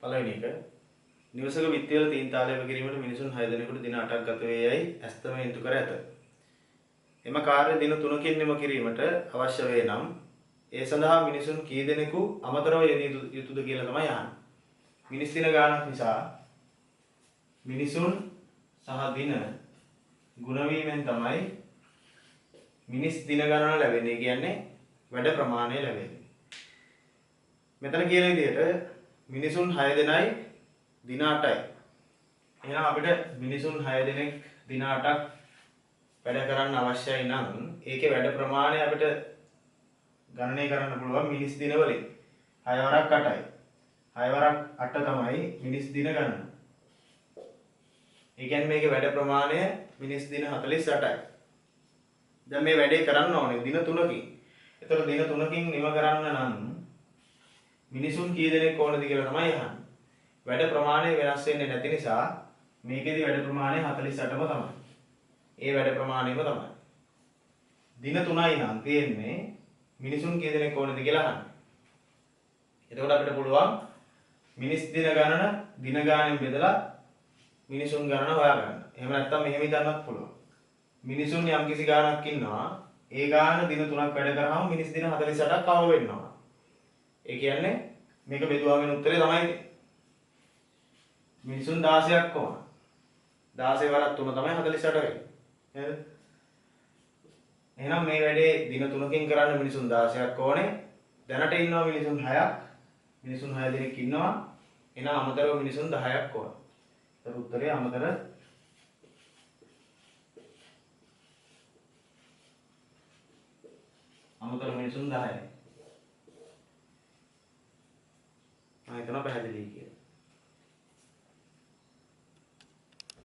පළවෙනි එක නිවසක විත්තිවල තීන් තාලය කිරීමට මිනිසුන් 6 දිනකට දින 8ක් ගත වේ යයි ඇස්තම ඉන්තු කර ඇත. එම කාර්ය දින 3කින් නිම කිරීමට අවශ්‍ය වේ නම් ඒ සඳහා මිනිසුන් කී දෙනෙකු අමතරව යෙදිය යුතුද කියලා තමයි අහන්නේ. මිනිස් දින ගානක් නිසා මිනිසුන් සහ දින ගුණ වීමෙන් තමයි මිනිස් දින ගණන ලැබෙන්නේ. කියන්නේ වැඩ ප්‍රමාණය ලැබෙන්නේ. මෙතන කියන විදිහට මිනිසුන් 6 දෙනයි දින 8යි. එහෙනම් අපිට මිනිසුන් 6 දෙනෙක් දින 8ක් වැඩ කරන්න අවශ්‍යයි නම් ඒකේ වැඩ ප්‍රමාණය අපිට ගණනය කරන්න පුළුවන් මිනිස් දින වලින්. 6 වරක් 8යි. 6 වරක් 8 තමයි මිනිස් දින ගණන. ඒ කියන්නේ මේකේ වැඩ ප්‍රමාණය මිනිස් දින 48යි. දැන් මේ වැඩේ කරන්න ඕනේ දින 3කින්. ඒතර දින 3කින් නිම කරන්න නම් මිනිසුන් කී දෙනෙක් ඕනද කියලා තමයි අහන්නේ. වැඩ ප්‍රමාණය වෙනස් වෙන්නේ නැති නිසා මේකෙදි වැඩ ප්‍රමාණය 48ම තමයි. ඒ වැඩ ප්‍රමාණයම තමයි. දින 3යි නම් තියෙන්නේ මිනිසුන් කී දෙනෙක් ඕනද කියලා අහන්නේ. එතකොට අපිට පුළුවන් මිනිස් දින ගණන දින ගානෙන් බෙදලා මිනිසුන් ගණන හොයාගන්න. එහෙම නැත්නම් මෙහෙම හිතන්නත් පුළුවන්. මිනිසුන් යම්කිසි ගානක් ඉන්නවා. ඒ ගාන දින 3ක් වැඩ කරාම මිනිස් දින 48ක් අවම වෙනවා. ඒ කියන්නේ මේක බෙදුවාගෙන උත්තරේ තමයි තියෙන්නේ. මිනිසුන් 16ක් ඕන. 16 වරක් 3 තමයි 48 වෙන්නේ. නේද? එහෙනම් මේ වැඩේ දින 3කින් කරන්න මිනිසුන් 16ක් ඕනේ. දැනට ඉන්නවා මිනිසුන් 6ක්. මිනිසුන් 6 දෙනෙක් ඉන්නවා. එහෙනම් අමතරව මිනිසුන් 10ක් ඕන. ඒතර උත්තරේ අමතර මිනිසුන් 10යි. මම හිතනවා පැහැදිලි කියලා.